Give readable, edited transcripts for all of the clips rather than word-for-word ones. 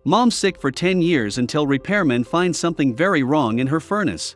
Mom sick for 10 years until repairmen find something very wrong in her furnace.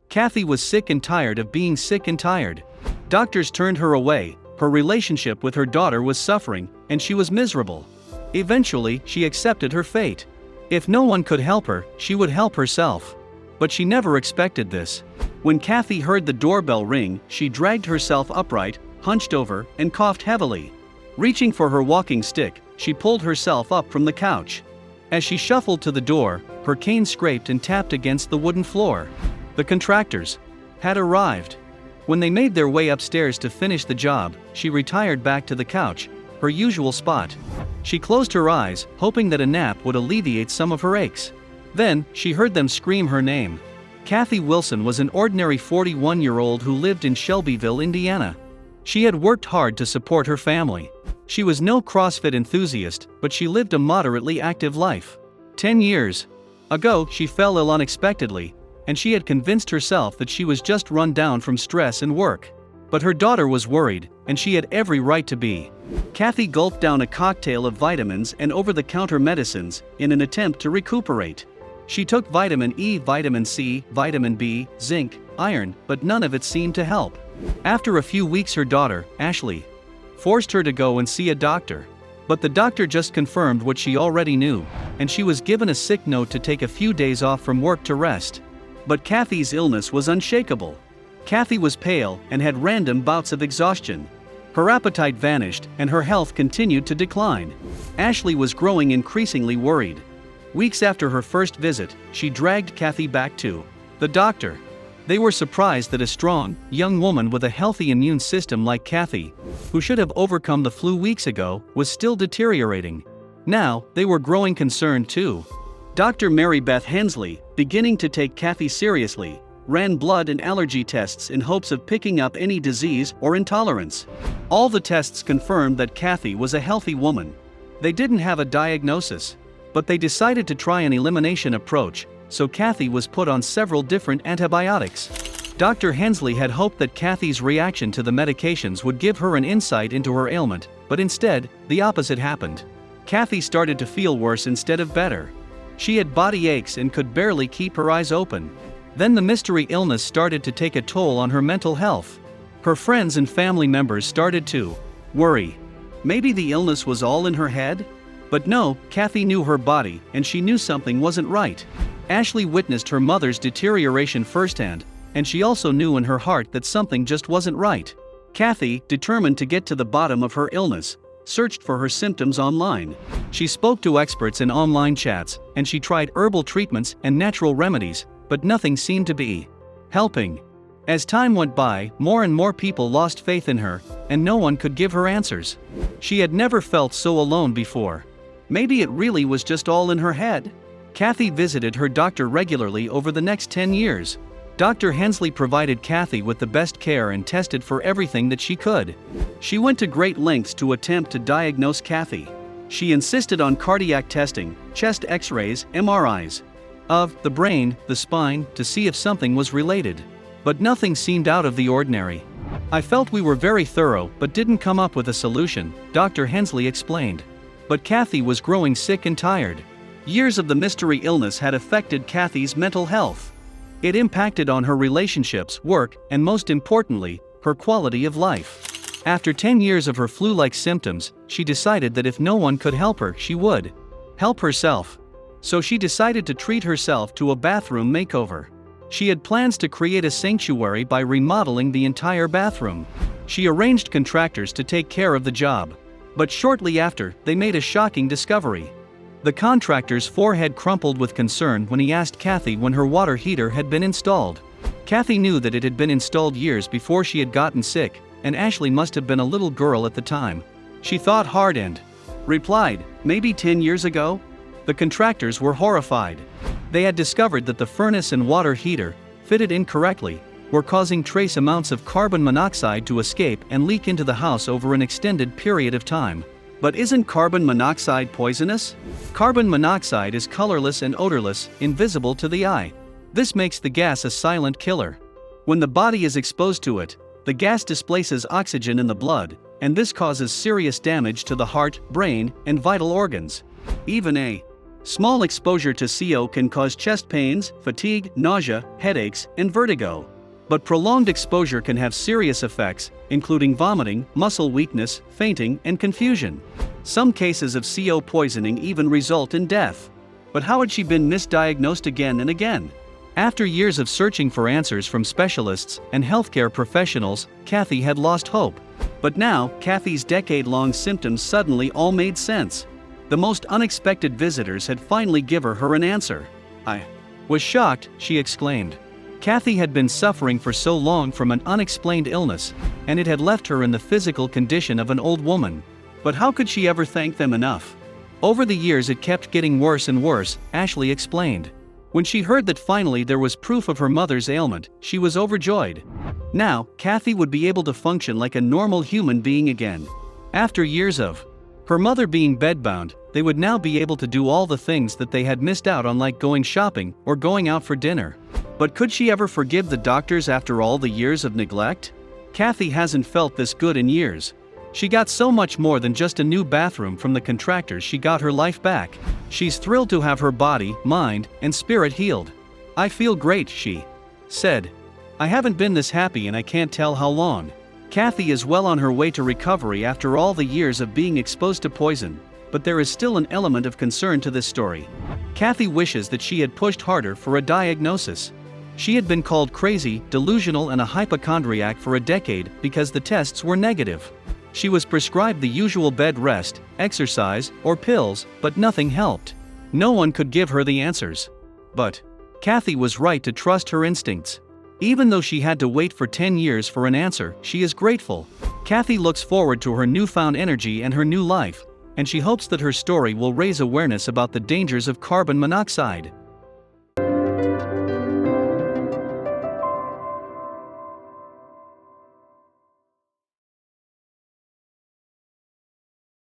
Kathy was sick and tired of being sick and tired. Doctors turned her away, her relationship with her daughter was suffering, and she was miserable. Eventually, she accepted her fate. If no one could help her, she would help herself. But she never expected this. When Kathy heard the doorbell ring, she dragged herself upright, hunched over, and coughed heavily. Reaching for her walking stick, she pulled herself up from the couch. As she shuffled to the door, her cane scraped and tapped against the wooden floor. The contractors had arrived. When they made their way upstairs to finish the job, she retired back to the couch, her usual spot. She closed her eyes, hoping that a nap would alleviate some of her aches. Then, she heard them scream her name. Kathy Wilson was an ordinary 41-year-old who lived in Shelbyville, Indiana. She had worked hard to support her family. She was no CrossFit enthusiast, but she lived a moderately active life. 10 years ago, she fell ill unexpectedly, and she had convinced herself that she was just run down from stress and work. But her daughter was worried, and she had every right to be. Kathy gulped down a cocktail of vitamins and over-the-counter medicines in an attempt to recuperate. She took vitamin E, vitamin C, vitamin B, zinc, iron, but none of it seemed to help. After a few weeks, her daughter, Ashley, forced her to go and see a doctor. But the doctor just confirmed what she already knew, and she was given a sick note to take a few days off from work to rest. But Kathy's illness was unshakable. Kathy was pale and had random bouts of exhaustion. Her appetite vanished and her health continued to decline. Ashley was growing increasingly worried. Weeks after her first visit, she dragged Kathy back to the doctor. They were surprised that a strong, young woman with a healthy immune system like Kathy, who should have overcome the flu weeks ago, was still deteriorating. Now, they were growing concerned too. Dr. Mary Beth Hensley, beginning to take Kathy seriously, ran blood and allergy tests in hopes of picking up any disease or intolerance. All the tests confirmed that Kathy was a healthy woman. They didn't have a diagnosis, but they decided to try an elimination approach, so Kathy was put on several different antibiotics. Dr. Hensley had hoped that Kathy's reaction to the medications would give her an insight into her ailment, but instead, the opposite happened. Kathy started to feel worse instead of better. She had body aches and could barely keep her eyes open. Then the mystery illness started to take a toll on her mental health. Her friends and family members started to worry. Maybe the illness was all in her head? But no, Kathy knew her body, and she knew something wasn't right. Ashley witnessed her mother's deterioration firsthand, and she also knew in her heart that something just wasn't right. Kathy, determined to get to the bottom of her illness, searched for her symptoms online. She spoke to experts in online chats, and she tried herbal treatments and natural remedies, but nothing seemed to be helping. As time went by, more and more people lost faith in her, and no one could give her answers. She had never felt so alone before. Maybe it really was just all in her head? Kathy visited her doctor regularly over the next 10 years. Dr. Hensley provided Kathy with the best care and tested for everything that she could. She went to great lengths to attempt to diagnose Kathy. She insisted on cardiac testing, chest x-rays, MRIs of the brain, the spine, to see if something was related. But nothing seemed out of the ordinary. I felt we were very thorough but didn't come up with a solution, Dr. Hensley explained. But Kathy was growing sick and tired. Years of the mystery illness had affected Kathy's mental health. It impacted on her relationships, work, and most importantly, her quality of life. After 10 years of her flu-like symptoms, she decided that if no one could help her, she would help herself. So she decided to treat herself to a bathroom makeover. She had plans to create a sanctuary by remodeling the entire bathroom. She arranged contractors to take care of the job. But shortly after, they made a shocking discovery. The contractor's forehead crumpled with concern when he asked Kathy when her water heater had been installed. Kathy knew that it had been installed years before she had gotten sick, and Ashley must have been a little girl at the time. She thought hard and replied, "Maybe 10 years ago?" The contractors were horrified. They had discovered that the furnace and water heater, fitted incorrectly, were causing trace amounts of carbon monoxide to escape and leak into the house over an extended period of time. But isn't carbon monoxide poisonous? Carbon monoxide is colorless and odorless, invisible to the eye. This makes the gas a silent killer. When the body is exposed to it, the gas displaces oxygen in the blood, and this causes serious damage to the heart, brain, and vital organs. Even a small exposure to CO can cause chest pains, fatigue, nausea, headaches, and vertigo. But prolonged exposure can have serious effects, including vomiting, muscle weakness, fainting, and confusion. Some cases of CO poisoning even result in death. But how had she been misdiagnosed again and again? After years of searching for answers from specialists and healthcare professionals, Kathy had lost hope. But now, Kathy's decade-long symptoms suddenly all made sense. The most unexpected visitors had finally given her an answer. "I was shocked," she exclaimed. Kathy had been suffering for so long from an unexplained illness, and it had left her in the physical condition of an old woman. But how could she ever thank them enough? Over the years it kept getting worse and worse, Ashley explained. When she heard that finally there was proof of her mother's ailment, she was overjoyed. Now, Kathy would be able to function like a normal human being again. After years of her mother being bedbound, they would now be able to do all the things that they had missed out on, like going shopping or going out for dinner. But could she ever forgive the doctors after all the years of neglect? Kathy hasn't felt this good in years. She got so much more than just a new bathroom from the contractors. She got her life back. She's thrilled to have her body, mind, and spirit healed. "I feel great," she said. "I haven't been this happy and I can't tell how long." Kathy is well on her way to recovery after all the years of being exposed to poison, but there is still an element of concern to this story. Kathy wishes that she had pushed harder for a diagnosis. She had been called crazy, delusional, and a hypochondriac for a decade because the tests were negative. She was prescribed the usual bed rest, exercise, or pills, but nothing helped. No one could give her the answers. But Kathy was right to trust her instincts. Even though she had to wait for 10 years for an answer, she is grateful. Kathy looks forward to her newfound energy and her new life, and she hopes that her story will raise awareness about the dangers of carbon monoxide.